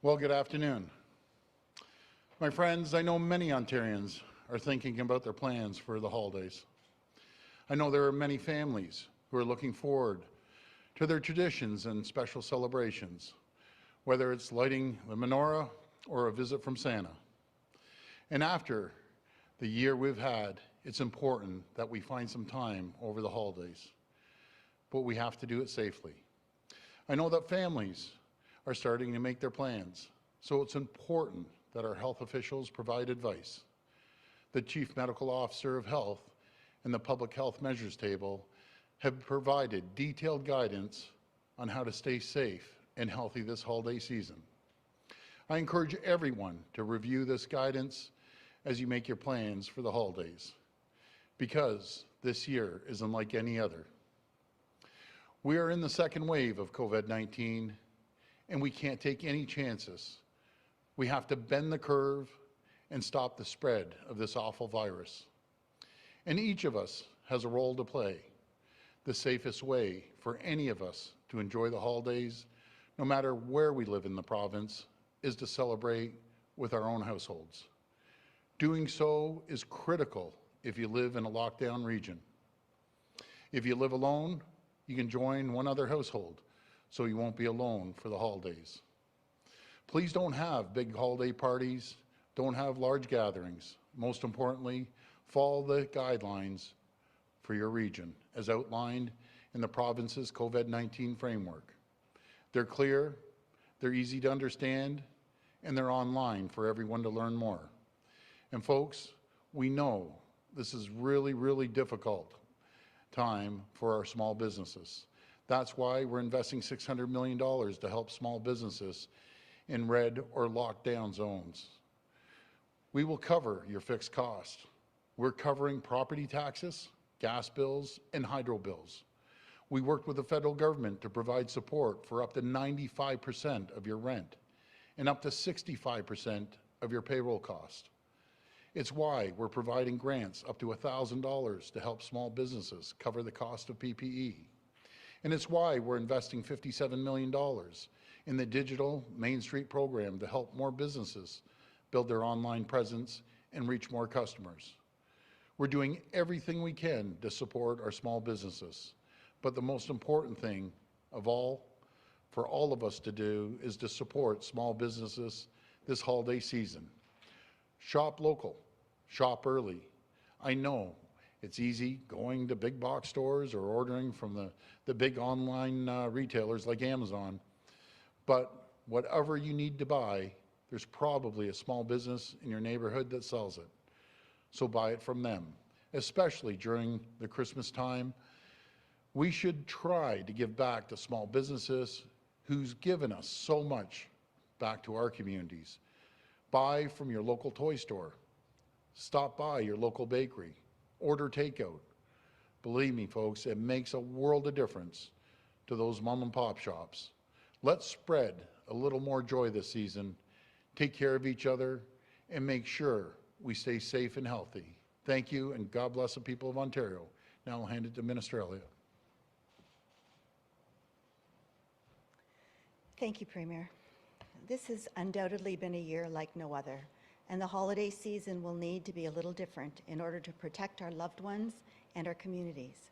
Well, good afternoon. My friends, I know many Ontarians are thinking about their plans for the holidays. I know there are many families who are looking forward to their traditions and special celebrations, whether it's lighting the menorah or a visit from Santa. And after the year we've had, it's important that we find some time over the holidays, but we have to do it safely. I know that families are starting to make their plans, so it's important that our health officials provide advice. The Chief Medical Officer of Health and the Public Health Measures Table have provided detailed guidance on how to stay safe and healthy this holiday season. I encourage everyone to review this guidance as you make your plans for the holidays, because this year is unlike any other. We are in the second wave of COVID-19, and we can't take any chances. We have to bend the curve and stop the spread of this awful virus. And each of us has a role to play. The safest way for any of us to enjoy the holidays, no matter where we live in the province, is to celebrate with our own households. Doing so is critical if you live in a lockdown region. If you live alone, you can join one other household so you won't be alone for the holidays. Please don't have big holiday parties, don't have large gatherings. Most importantly, follow the guidelines for your region as outlined in the province's COVID-19 framework. They're clear, they're easy to understand, and they're online for everyone to learn more. And folks, we know this is really difficult time for our small businesses. That's why we're investing $600 million to help small businesses in red or locked down zones. We will cover your fixed cost. We're covering property taxes, gas bills, and hydro bills. We worked with the federal government to provide support for up to 95% of your rent and up to 65% of your payroll cost. It's why we're providing grants up to $1,000 to help small businesses cover the cost of PPE. And it's why we're investing $57 million in the digital Main Street program to help more businesses build their online presence and reach more customers. We're doing everything we can to support our small businesses, but the most important thing of all for all of us to do is to support small businesses this holiday season. Shop local, shop early. I know it's easy going to big box stores or ordering from the big online retailers like Amazon, but whatever you need to buy, there's probably a small business in your neighborhood that sells it. So buy it from them, especially during the Christmas time. We should try to give back to small businesses who's given us so much back to our communities. Buy from your local toy store. Stop by your local bakery. Order takeout. Believe me, folks, it makes a world of difference to those mom and pop shops. Let's spread a little more joy this season, take care of each other, and make sure we stay safe and healthy. Thank you, and God bless the people of Ontario. Now I'll hand it to Ministralia. Thank you, Premier. This has undoubtedly been a year like no other, and the holiday season will need to be a little different in order to protect our loved ones and our communities.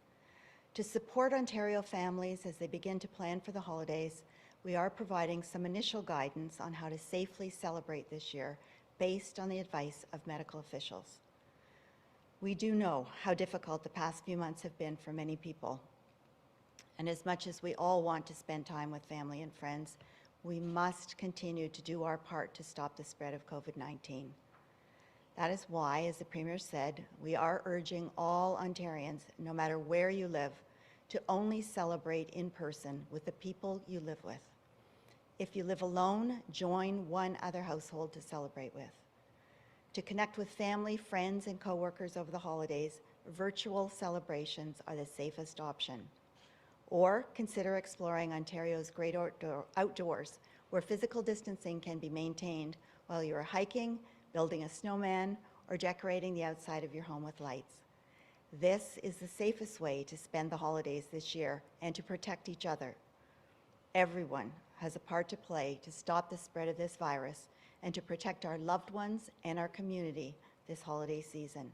To support Ontario families as they begin to plan for the holidays, we are providing some initial guidance on how to safely celebrate this year based on the advice of medical officials. We do know how difficult the past few months have been for many people, and as much as we all want to spend time with family and friends, we must continue to do our part to stop the spread of COVID-19. That is why, as the Premier said, we are urging all Ontarians, no matter where you live, to only celebrate in person with the people you live with. If you live alone, join one other household to celebrate with. To connect with family, friends, and coworkers over the holidays, virtual celebrations are the safest option. Or consider exploring Ontario's great outdoors, where physical distancing can be maintained while you are hiking, building a snowman, or decorating the outside of your home with lights. This is the safest way to spend the holidays this year and to protect each other. Everyone has a part to play to stop the spread of this virus and to protect our loved ones and our community this holiday season.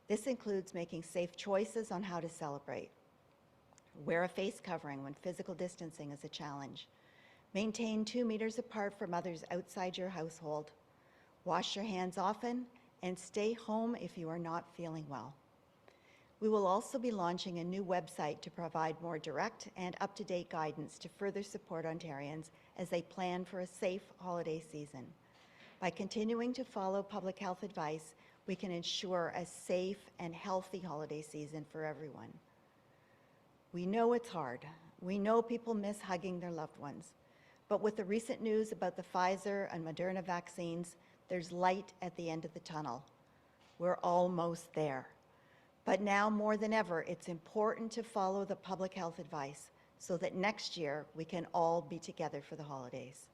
This includes making safe choices on how to celebrate. Wear a face covering when physical distancing is a challenge. Maintain 2 meters apart from others outside your household. Wash your hands often and stay home if you are not feeling well. We will also be launching a new website to provide more direct and up-to-date guidance to further support Ontarians as they plan for a safe holiday season. By continuing to follow public health advice, we can ensure a safe and healthy holiday season for everyone. We know it's hard. We know people miss hugging their loved ones. But with the recent news about the Pfizer and Moderna vaccines, there's light at the end of the tunnel. We're almost there. But now more than ever, it's important to follow the public health advice so that next year we can all be together for the holidays.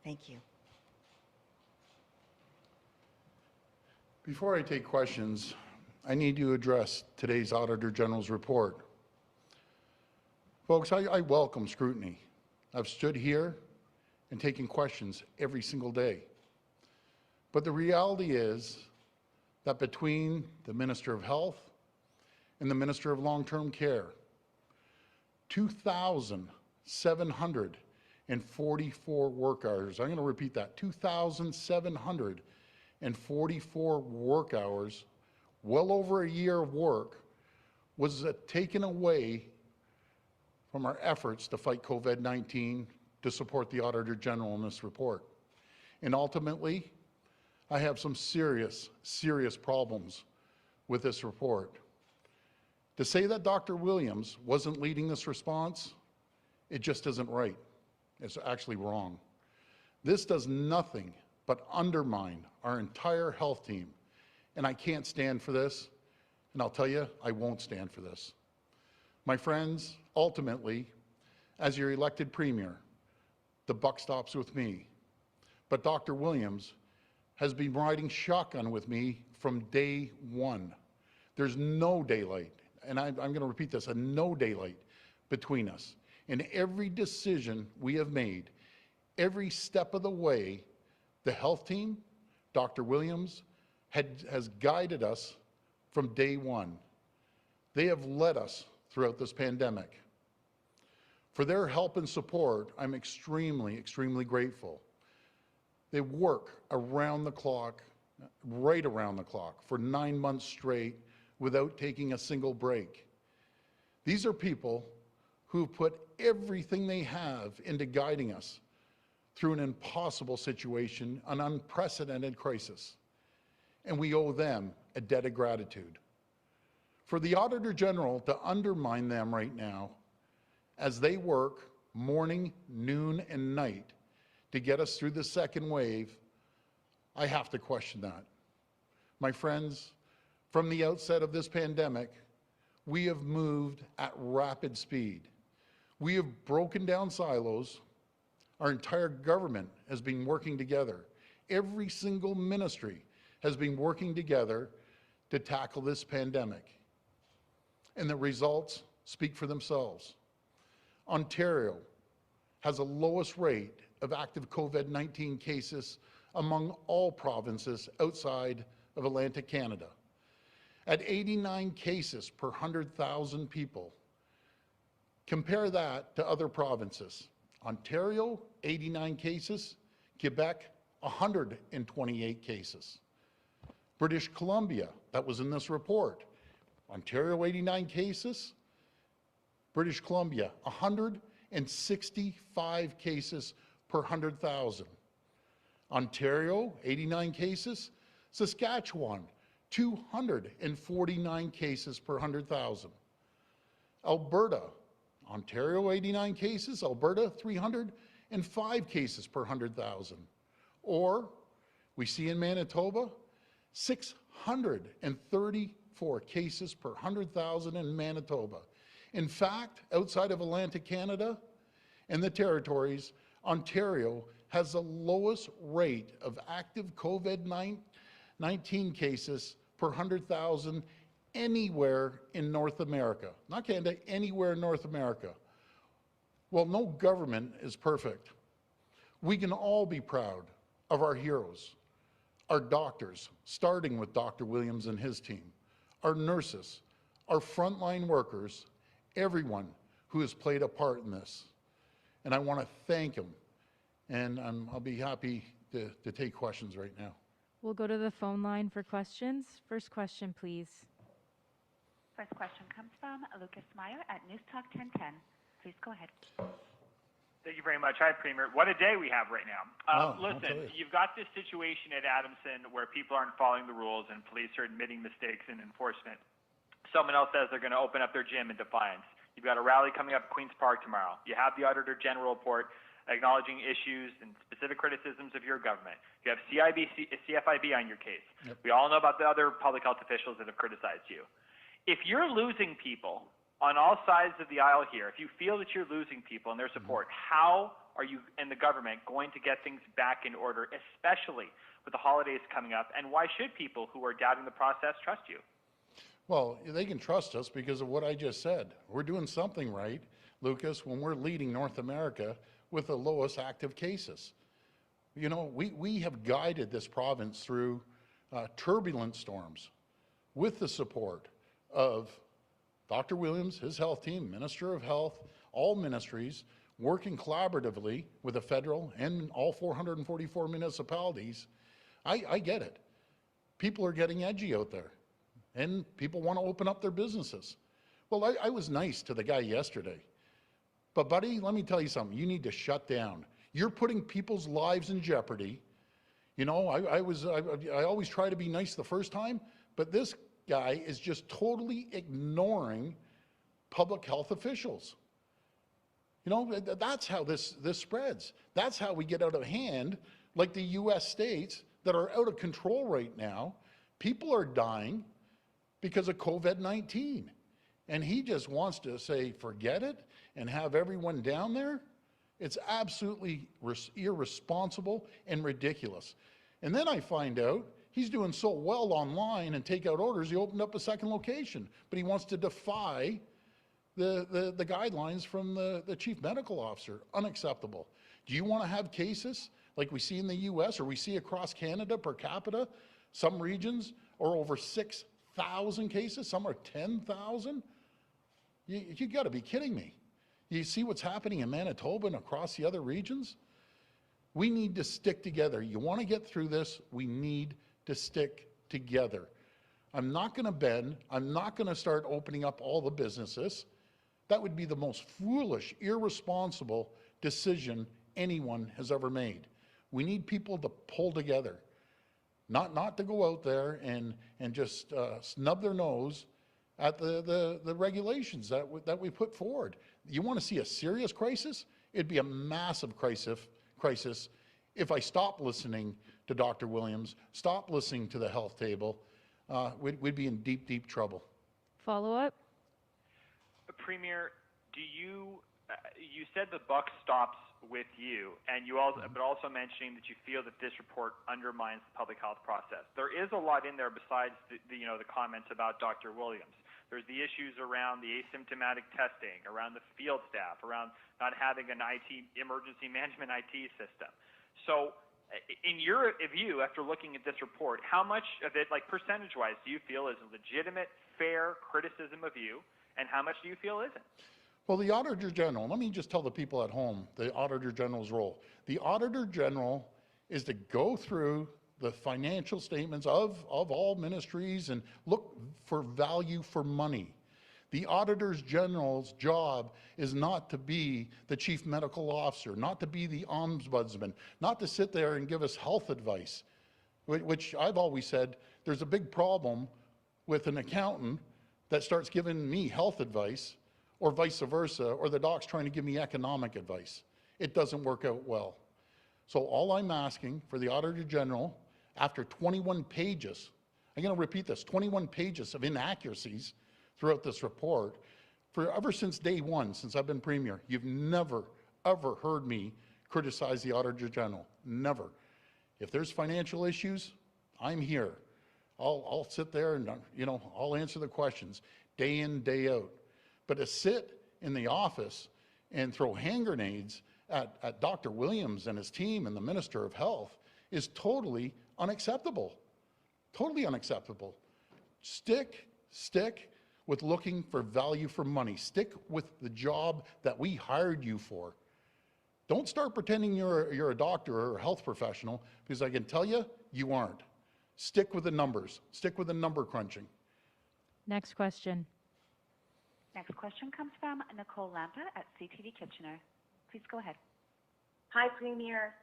Thank you. Before I take questions, I need to address today's Auditor General's report. Folks, I welcome scrutiny. I've stood here and taken questions every single day. But the reality is that between the Minister of Health and the Minister of Long-Term Care, 2,744 work hours, I'm going to repeat that, 2,744 work hours, well over a year of work, was taken away from our efforts to fight COVID-19 to support the Auditor General in this report. And ultimately, I have some serious, serious problems with this report. To say that Dr. Williams wasn't leading this response, it just isn't right. It's actually wrong. This does nothing but undermine our entire health team, and I can't stand for this, and I'll tell you, I won't stand for this. My friends, ultimately, as your elected premier, the buck stops with me. But Dr. Williams has been riding shotgun with me from day one. There's no daylight, and I'm going to repeat this, no daylight between us. In every decision we have made, every step of the way, the health team, Dr. Williams, has guided us from day one. They have led us throughout this pandemic. For their help and support, I'm extremely, extremely grateful. They work around the clock, right around the clock, for 9 months straight without taking a single break. These are people who put everything they have into guiding us through an impossible situation, an unprecedented crisis. And we owe them a debt of gratitude. For the Auditor General to undermine them right now as they work morning, noon, and night to get us through the second wave, I have to question that. My friends, from the outset of this pandemic, we have moved at rapid speed. We have broken down silos. Our entire government has been working together. Every single ministry has been working together to tackle this pandemic. And the results speak for themselves. Ontario has the lowest rate of active COVID-19 cases among all provinces outside of Atlantic Canada. At 89 cases per 100,000 people. Compare that to other provinces. Ontario, 89 cases. Quebec, 128 cases. British Columbia, that was in this report. Ontario, 89 cases. British Columbia, 165 cases per 100,000. Ontario, 89 cases. Saskatchewan, 249 cases per 100,000. Alberta, Ontario, 89 cases. Alberta, 305 cases per 100,000. Or we see in Manitoba, 634 cases per 100,000 in Manitoba. In fact, outside of Atlantic Canada and the territories, Ontario has the lowest rate of active COVID-19 cases per 100,000 anywhere in North America. Not Canada, anywhere in North America. Well, no government is perfect. We can all be proud of our heroes, our doctors, starting with Dr. Williams and his team, our nurses, our frontline workers, everyone who has played a part in this. And I want to thank them. And I'll be happy to take questions right now. We'll go to the phone line for questions. First question, please. First question comes from Lucas Meyer at News Talk 1010. Please go ahead. Thank you very much. Hi, Premier. What a day we have right now. Listen, you've got this situation at Adamson where people aren't following the rules and police are admitting mistakes in enforcement. Someone else says they're going to open up their gym in defiance. You've got a rally coming up at Queen's Park tomorrow. You have the Auditor General report acknowledging issues and specific criticisms of your government. You have CFIB on your case. Yep. We all know about the other public health officials that have criticized you. If you're losing people on all sides of the aisle here, if you feel that you're losing people and their support, how are you and the government going to get things back in order, especially with the holidays coming up? And why should people who are doubting the process trust you? Well, they can trust us because of what I just said. We're doing something right, Lucas, when we're leading North America with the lowest active cases. You know, we have guided this province through turbulent storms with the support of Dr. Williams, his health team, Minister of Health, all ministries, working collaboratively with the federal and all 444 municipalities. I get it. People are getting edgy out there, and people want to open up their businesses. Well, I was nice to the guy yesterday. But buddy, let me tell you something, you need to shut down. You're putting people's lives in jeopardy. You know, I always try to be nice the first time, but this guy is just totally ignoring public health officials. You know, that's how this spreads. That's how we get out of hand, like the US states that are out of control right now. People are dying because of COVID-19. And he just wants to say, forget it, and have everyone down there. It's absolutely irresponsible and ridiculous. And then I find out he's doing so well online and take out orders, he opened up a second location, but he wants to defy the guidelines from the chief medical officer. Unacceptable. Do you want to have cases like we see in the US or we see across Canada per capita? Some regions are over 6,000 cases, some are 10,000. You got to be kidding me. You see what's happening in Manitoba and across the other regions? We need to stick together. You want to get through this, we need to stick together. I'm not going to bend. I'm not going to start opening up all the businesses. That would be the most foolish, irresponsible decision anyone has ever made. We need people to pull together, not to go out there and just snub their nose at the regulations that we put forward. You want to see a serious crisis? It'd be a massive crisis if I stopped listening to Dr. Williams, stopped listening to the health table. We'd be in deep, deep trouble. Follow up? Premier, do you said the buck stops with you, and you also, but also mentioning that you feel that this report undermines the public health process. There is a lot in there besides the comments about Dr. Williams. There's the issues around the asymptomatic testing, around the field staff, around not having an emergency management IT system. So in your view, after looking at this report, how much of it, like percentage-wise, do you feel is a legitimate, fair criticism of you, and how much do you feel isn't? Well, the Auditor General, let me just tell the people at home the Auditor General's role. The Auditor General is to go through the financial statements of all ministries and look for value for money. The Auditor General's job is not to be the chief medical officer, not to be the ombudsman, not to sit there and give us health advice, which I've always said there's a big problem with an accountant that starts giving me health advice or vice versa, or the doc's trying to give me economic advice. It doesn't work out well. So all I'm asking for the Auditor General, after 21 pages, I'm going to repeat this, 21 pages of inaccuracies throughout this report, for ever since day one, since I've been Premier, you've never, ever heard me criticize the Auditor General. Never. If there's financial issues, I'm here. I'll sit there and, I'll answer the questions day in, day out. But to sit in the office and throw hand grenades at Dr. Williams and his team and the Minister of Health is totally unacceptable. Totally unacceptable. Stick with looking for value for money. Stick with the job that we hired you for. Don't start pretending you're a doctor or a health professional, because I can tell you, you aren't. Stick with the numbers. Stick with the number crunching. Next question. Next question comes from Nicole Lampa at CTV Kitchener. Please go ahead. Hi, Premier.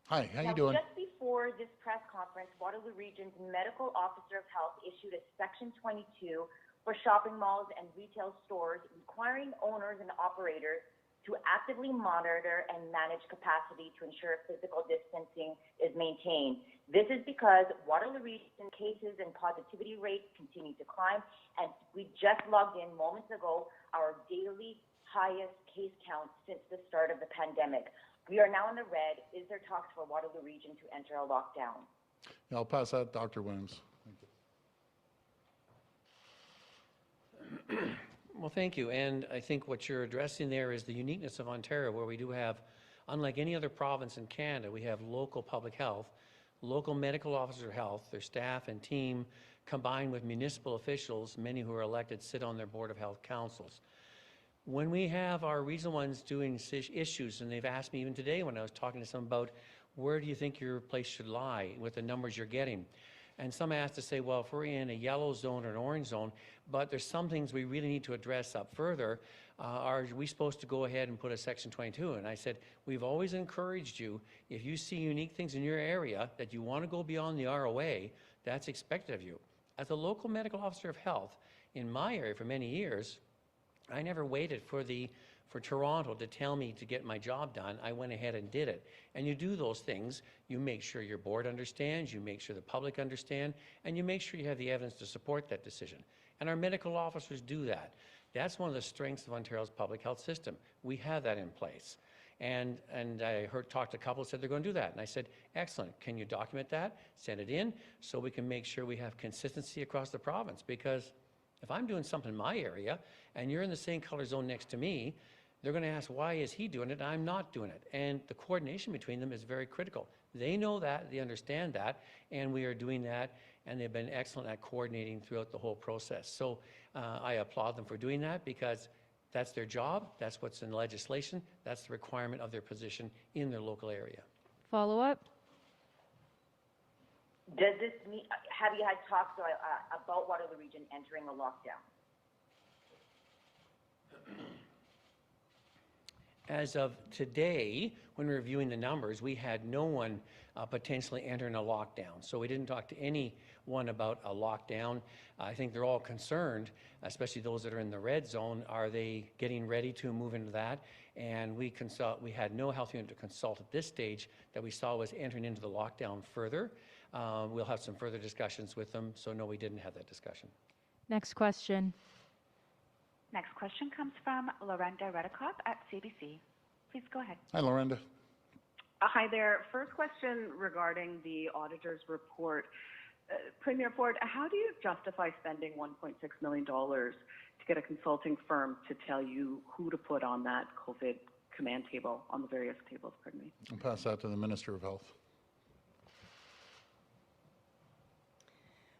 Hi, how you doing? Just before this press conference, Waterloo Region's Medical Officer of Health issued a Section 22 for shopping malls and retail stores requiring owners and operators to actively monitor and manage capacity to ensure physical distancing is maintained. This is because Waterloo Region cases and positivity rates continue to climb, and we just logged in moments ago our daily highest case count since the start of the pandemic. We are now in the red. Is there talks for Waterloo Region to enter a lockdown? Yeah, I'll pass that to Dr. Williams. Thank you. Well, thank you. And I think what you're addressing there is the uniqueness of Ontario, where we do have, unlike any other province in Canada, we have local public health, local medical officer health, their staff and team, combined with municipal officials, many who are elected sit on their Board of Health councils. When we have our regional ones doing issues, and they've asked me even today when I was talking to some about where do you think your place should lie with the numbers you're getting? And some asked to say, well, if we're in a yellow zone or an orange zone, but there's some things we really need to address up further, are we supposed to go ahead and put a Section 22? And I said, we've always encouraged you, if you see unique things in your area that you want to go beyond the ROA, that's expected of you. As a local medical officer of health in my area for many years, I never waited for Toronto to tell me to get my job done. I went ahead and did it. And you do those things. You make sure your board understands, you make sure the public understand, and you make sure you have the evidence to support that decision. And our medical officers do that. That's one of the strengths of Ontario's public health system. We have that in place. And I talked to a couple who said they're going to do that. And I said, excellent, can you document that? Send it in so we can make sure we have consistency across the province. Because if I'm doing something in my area and you're in the same color zone next to me, they're going to ask, why is he doing it and I'm not doing it? And the coordination between them is very critical. They know that, they understand that, and we are doing that, and they've been excellent at coordinating throughout the whole process. So I applaud them for doing that, because that's their job, that's what's in legislation, that's the requirement of their position in their local area. Follow up? Does this mean, have you had talks about Waterloo Region entering a lockdown? As of today, when reviewing the numbers, we had no one potentially entering a lockdown. So we didn't talk to anyone about a lockdown. I think they're all concerned, especially those that are in the red zone. Are they getting ready to move into that? And we had no health unit to consult at this stage that we saw was entering into the lockdown further. We'll have some further discussions with them. So no, we didn't have that discussion. Next question. Next question comes from Lorenda Redikoff at CBC. Please go ahead. Hi, Lorenda. Hi there. First question regarding the auditor's report. Premier Ford, how do you justify spending $1.6 million to get a consulting firm to tell you who to put on that COVID command table, on the various tables, pardon me? I'll pass that to the Minister of Health.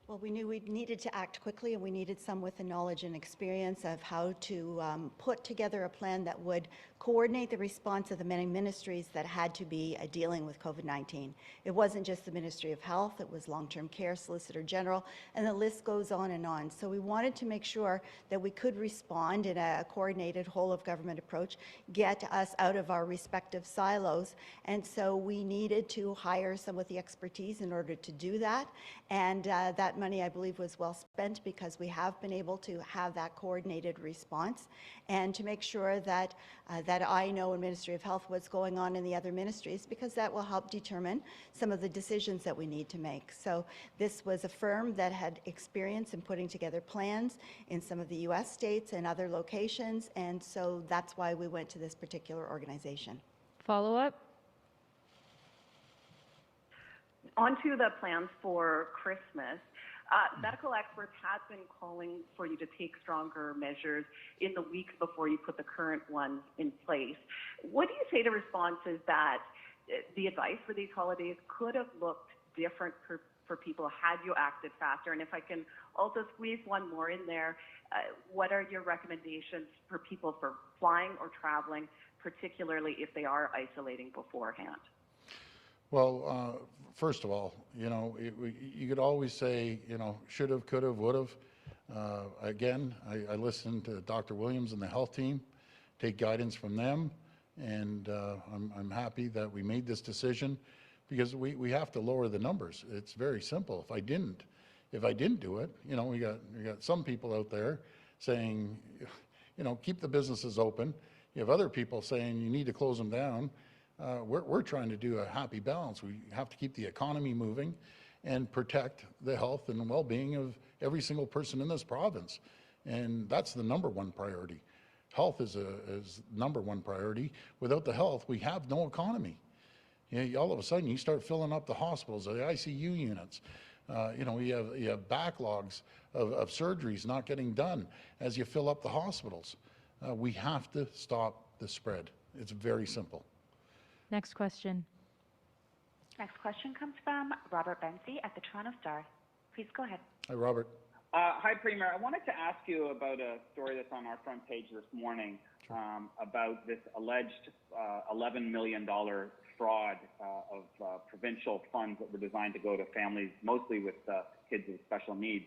Well, we knew we needed to act quickly, and we needed some with the knowledge and experience of how to put together a plan that would coordinate the response of the many ministries that had to be dealing with COVID-19. It wasn't just the Ministry of Health, it was Long-Term Care, Solicitor General, and the list goes on and on. So we wanted to make sure that we could respond in a coordinated whole-of-government approach, get us out of our respective silos, and so we needed to hire some with the expertise in order to do that, and that money, I believe, was well spent, because we have been able to have that coordinated response, and to make sure that that I know in Ministry of Health what's going on in the other ministries, because that will help determine some of the decisions that we need to make. So this was a firm that had experience in putting together plans in some of the U.S. states and other locations, and so that's why we went to this particular organization. Follow up? On to the plans for Christmas. Medical experts have been calling for you to take stronger measures in the weeks before you put the current ones in place. What do you say to responses that the advice for these holidays could have looked different for people had you acted faster? And if I can also squeeze one more in there, what are your recommendations for people for flying or traveling, particularly if they are isolating beforehand? Well, first of all, you could always say, should have, could have, would have. Again, I listened to Dr. Williams and the health team, take guidance from them, and I'm happy that we made this decision because we have to lower the numbers. It's very simple. If I didn't do it, we got some people out there saying, keep the businesses open. You have other people saying you need to close them down. We're trying to do a happy balance. We have to keep the economy moving and protect the health and well-being of every single person in this province. And that's the number one priority. Health is number one priority. Without the health, we have no economy. All of a sudden, you start filling up the hospitals, the ICU units. You have backlogs of surgeries not getting done as you fill up the hospitals. We have to stop the spread. It's very simple. Next question. Next question comes from Robert Benzie at the Toronto Star. Please go ahead. Hi, Robert. Hi, Premier. I wanted to ask you about a story that's on our front page this morning about this alleged $11 million fraud of provincial funds that were designed to go to families, mostly with kids with special needs.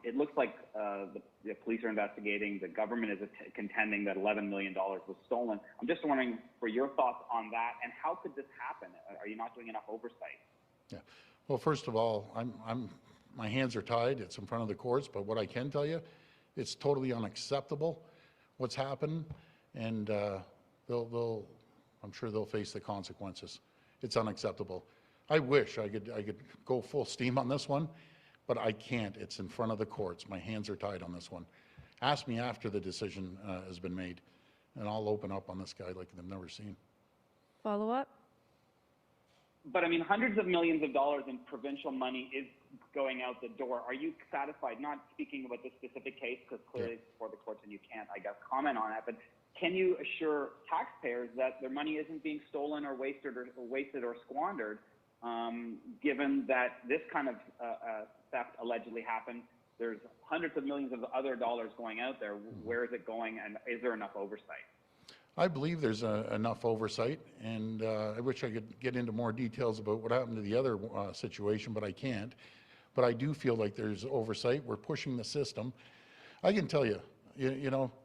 It looks like the police are investigating. The government is contending that $11 million was stolen. I'm just wondering for your thoughts on that, and how could this happen? Are you not doing enough oversight? Yeah. Well, first of all, my hands are tied. It's in front of the courts, but what I can tell you, it's totally unacceptable what's happened, and I'm sure they'll face the consequences. It's unacceptable. I wish I could go full steam on this one, but I can't. It's in front of the courts. My hands are tied on this one. Ask me after the decision has been made, and I'll open up on this guy like I've never seen. Follow up? But I mean, hundreds of millions of dollars in provincial money is going out the door. Are you satisfied, not speaking about this specific case, because clearly it's before the courts and you can't, I guess, comment on it, but can you assure taxpayers that their money isn't being stolen or wasted or squandered, given that this kind of theft allegedly happened? There's hundreds of millions of other dollars going out there. Where is it going, and is there enough oversight? I believe there's enough oversight, and I wish I could get into more details about what happened to the other situation, but I can't. But I do feel like there's oversight. We're pushing the system. I can tell you,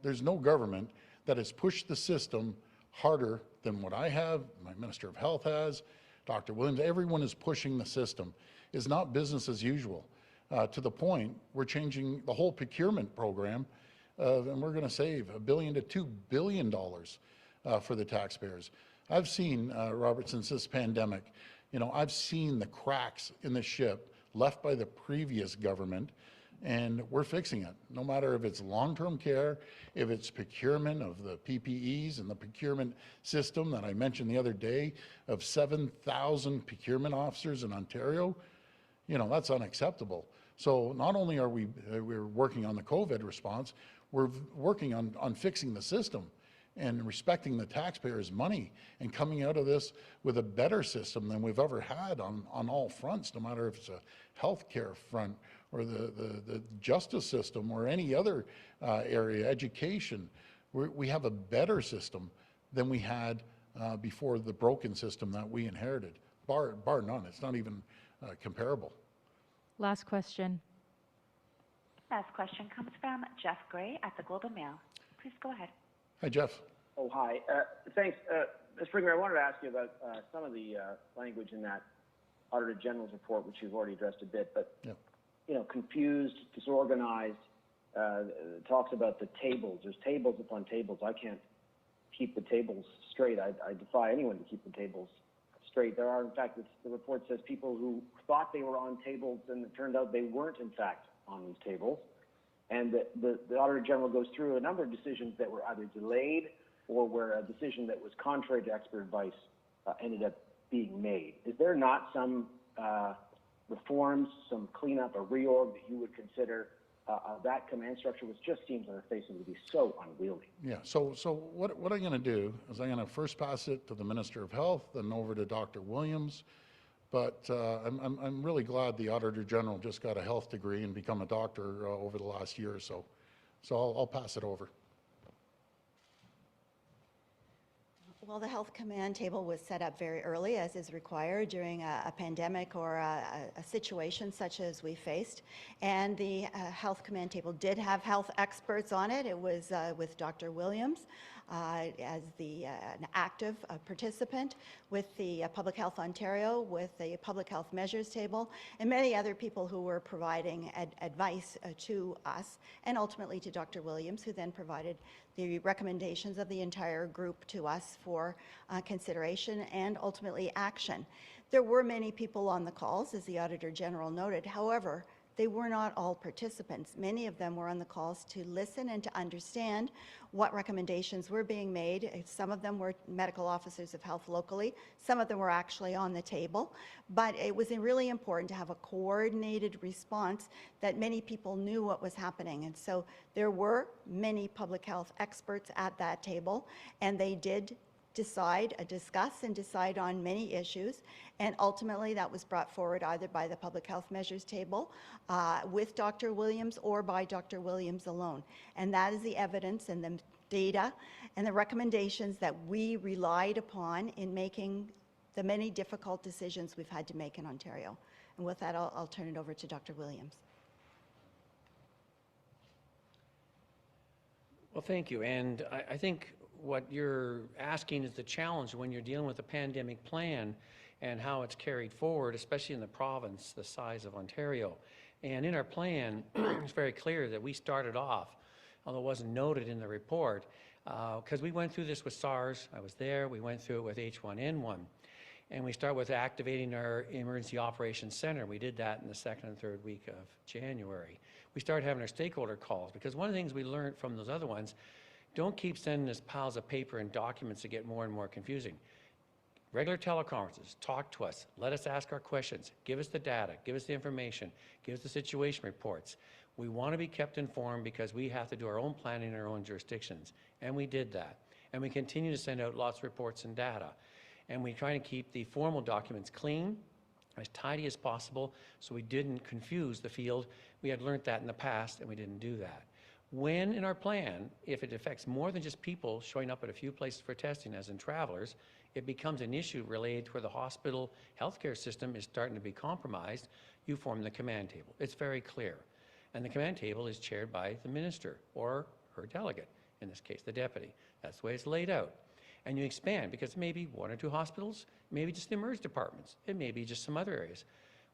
there's no government that has pushed the system harder than what I have, my Minister of Health has, Dr. Williams. Everyone is pushing the system. It's not business as usual. To the point, we're changing the whole procurement program, and we're going to save $1 billion to $2 billion for the taxpayers. I've seen, Robert, since this pandemic, I've seen the cracks in the ship left by the previous government, and we're fixing it. No matter if it's long-term care, if it's procurement of the PPEs and the procurement system that I mentioned the other day of 7,000 procurement officers in Ontario, that's unacceptable. So not only are we're working on the COVID response, we're working on fixing the system and respecting the taxpayers' money and coming out of this with a better system than we've ever had on all fronts, no matter if it's a healthcare front or the justice system or any other area, education. We have a better system than we had before the broken system that we inherited, bar none. It's not even comparable. Last question. Last question comes from Jeff Gray at the Globe and Mail. Please go ahead. Hi, Jeff. Oh, hi. Thanks. Ms. Springer, I wanted to ask you about some of the language in that Auditor General's report, which you've already addressed a bit, but, confused, disorganized, talks about the tables. There's tables upon tables. I can't keep the tables straight. I defy anyone to keep the tables straight. There are, in fact, the report says people who thought they were on tables, and it turned out they weren't, in fact, on these tables. And the Auditor General goes through a number of decisions that were either delayed or where a decision that was contrary to expert advice ended up being made. Is there not some reforms, some cleanup, a reorg that you would consider that command structure, which just seems on the face of it to be so unwieldy? Yeah, so what I'm going to do is I'm going to first pass it to the Minister of Health, then over to Dr. Williams. But I'm really glad the Auditor General just got a health degree and become a doctor over the last year or so. So I'll pass it over. Well, the health command table was set up very early, as is required during a pandemic or a situation such as we faced. And the health command table did have health experts on it. It was with Dr. Williams as an active participant, with the Public Health Ontario, with the Public Health Measures table, and many other people who were providing advice to us, and ultimately to Dr. Williams, who then provided the recommendations of the entire group to us for consideration and ultimately action. There were many people on the calls, as the Auditor General noted. However, they were not all participants. Many of them were on the calls to listen and to understand what recommendations were being made. Some of them were medical officers of health locally. Some of them were actually on the table. But it was really important to have a coordinated response that many people knew what was happening. And so there were many public health experts at that table, and they did discuss and decide on many issues, and ultimately that was brought forward either by the Public Health Measures table with Dr. Williams or by Dr. Williams alone. And that is the evidence and the data and the recommendations that we relied upon in making the many difficult decisions we've had to make in Ontario. And with that, I'll turn it over to Dr. Williams. Well, thank you. And I think what you're asking is the challenge when you're dealing with a pandemic plan and how it's carried forward, especially in the province the size of Ontario. And in our plan, it's very clear that we started off, although it wasn't noted in the report, because we went through this with SARS. I was there. We went through it with H1N1. And we start with activating our Emergency Operations Center. We did that in the second and third week of January. We started having our stakeholder calls, because one of the things we learned from those other ones, don't keep sending us piles of paper and documents that get more and more confusing. Regular teleconferences, talk to us, let us ask our questions, give us the data, give us the information, give us the situation reports. We want to be kept informed because we have to do our own planning in our own jurisdictions. And we did that. And we continue to send out lots of reports and data. And we try to keep the formal documents clean, as tidy as possible, so we didn't confuse the field. We had learned that in the past, and we didn't do that. When in our plan, if it affects more than just people showing up at a few places for testing, as in travelers, it becomes an issue related to where the hospital healthcare system is starting to be compromised, you form the command table. It's very clear. And the command table is chaired by the minister or her delegate, in this case, the deputy. That's the way it's laid out. And you expand, because maybe one or two hospitals, maybe just the emergency departments, it may be just some other areas.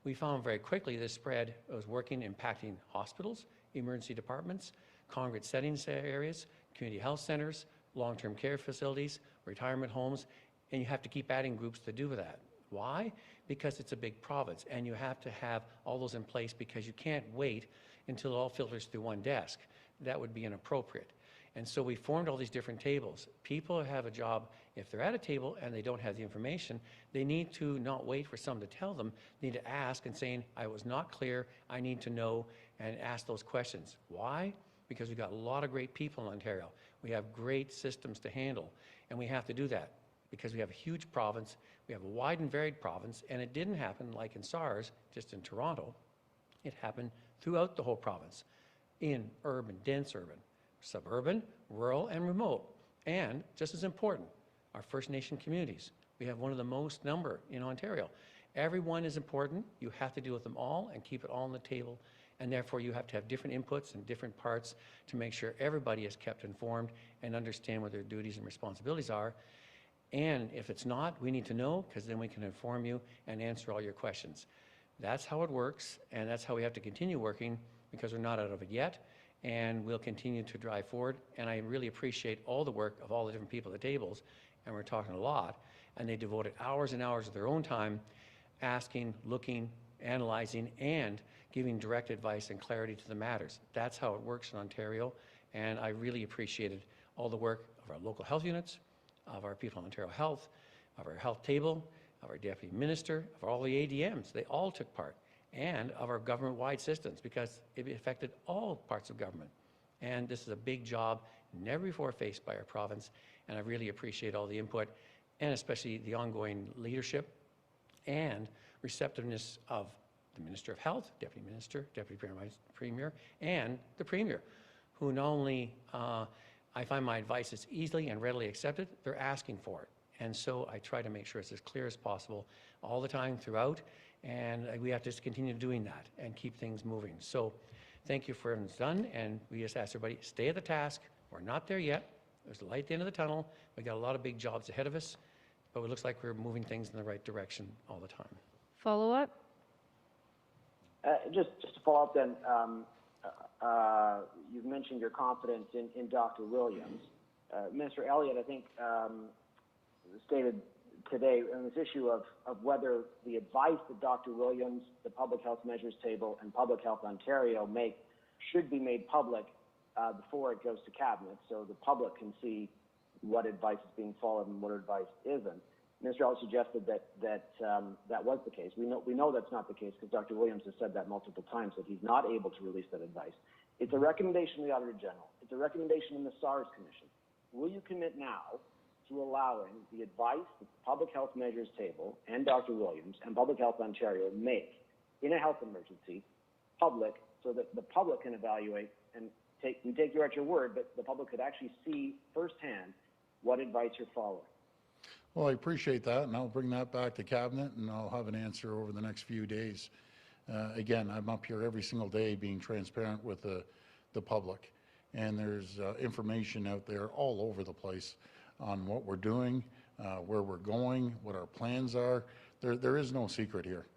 We found very quickly this spread was working, impacting hospitals, emergency departments, congregate settings areas, community health centers, long-term care facilities, retirement homes, and you have to keep adding groups to do that. Why? Because it's a big province, and you have to have all those in place, because you can't wait until it all filters through one desk. That would be inappropriate. And so we formed all these different tables. People have a job, if they're at a table and they don't have the information, they need to not wait for someone to tell them, they need to ask and saying, I was not clear, I need to know, and ask those questions. Why? Because we've got a lot of great people in Ontario. We have great systems to handle, and we have to do that because we have a huge province, we have a wide and varied province, and it didn't happen like in SARS, just in Toronto. It happened throughout the whole province, in urban, dense urban, suburban, rural, and remote. And just as important, our First Nation communities. We have one of the most number in Ontario. Everyone is important. You have to deal with them all and keep it all on the table. And therefore, you have to have different inputs and different parts to make sure everybody is kept informed and understand what their duties and responsibilities are. And if it's not, we need to know, because then we can inform you and answer all your questions. That's how it works, and that's how we have to continue working, because we're not out of it yet, and we'll continue to drive forward. And I really appreciate all the work of all the different people at the tables, and we're talking a lot, and they devoted hours and hours of their own time asking, looking, analyzing, and giving direct advice and clarity to the matters. That's how it works in Ontario, and I really appreciated all the work of our local health units, of our people in Ontario Health, of our health table, of our deputy minister, of all the ADMs. They all took part, and of our government-wide systems, because it affected all parts of government. And this is a big job never before faced by our province, and I really appreciate all the input, and especially the ongoing leadership and receptiveness of the Minister of Health, Deputy Minister, Deputy Premier, and the Premier, who not only I find my advice is easily and readily accepted, they're asking for it. And so I try to make sure it's as clear as possible all the time throughout, and we have to just continue doing that and keep things moving. So thank you for everything's done, and we just ask everybody, stay at the task. We're not there yet. There's a light at the end of the tunnel. We got a lot of big jobs ahead of us, but it looks like we're moving things in the right direction all the time. Follow up? Just to follow up then, you've mentioned your confidence in Dr. Williams. Minister Elliott, I think, stated today on this issue of whether the advice that Dr. Williams, the Public Health Measures Table, and Public Health Ontario make should be made public before it goes to Cabinet, so the public can see what advice is being followed and what advice isn't. Minister Elliott suggested that was the case. We know that's not the case because Dr. Williams has said that multiple times, that he's not able to release that advice. It's a recommendation of the Auditor General. It's a recommendation in the SARS Commission. Will you commit now to allowing the advice that the Public Health Measures Table and Dr. Williams and Public Health Ontario make in a health emergency public, so that the public can evaluate and take you at your word, but the public could actually see firsthand what advice you're following? Well, I appreciate that, and I'll bring that back to Cabinet, and I'll have an answer over the next few days. Again, I'm up here every single day being transparent with the public, and there's information out there all over the place on what we're doing, where we're going, what our plans are. There is no secret here.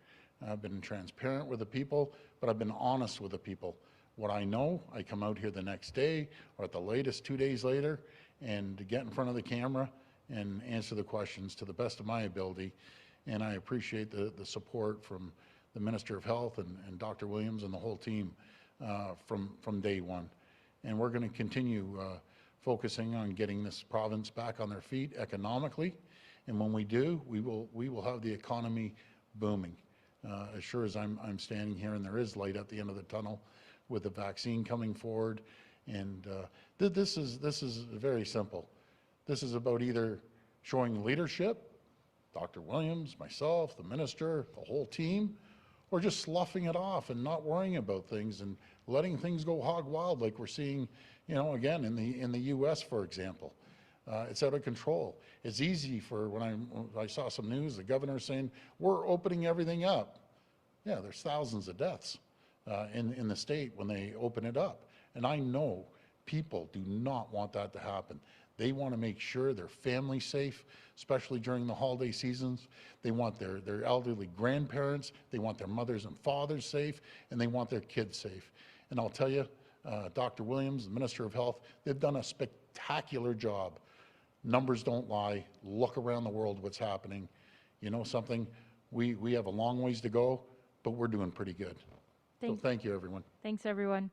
I've been transparent with the people, but I've been honest with the people. What I know, I come out here the next day or at the latest 2 days later and get in front of the camera and answer the questions to the best of my ability. And I appreciate the support from the Minister of Health and Dr. Williams and the whole team from day one. And we're going to continue focusing on getting this province back on their feet economically. And when we do, we will have the economy booming. As sure as I'm standing here and there is light at the end of the tunnel with the vaccine coming forward. And this is very simple. This is about either showing leadership, Dr. Williams, myself, the minister, the whole team, or just sloughing it off and not worrying about things and letting things go hog wild like we're seeing, again, in the U.S., for example. It's out of control. It's easy for when I saw some news, the governor saying, we're opening everything up. Yeah, there's thousands of deaths in the state when they open it up. And I know people do not want that to happen. They want to make sure their family's safe, especially during the holiday seasons. They want their elderly grandparents, they want their mothers and fathers safe, and they want their kids safe. And I'll tell you, Dr. Williams, the Minister of Health, they've done a spectacular job. Numbers don't lie. Look around the world what's happening. You know something? We have a long ways to go, but we're doing pretty good. So thank you, everyone. Thanks, everyone.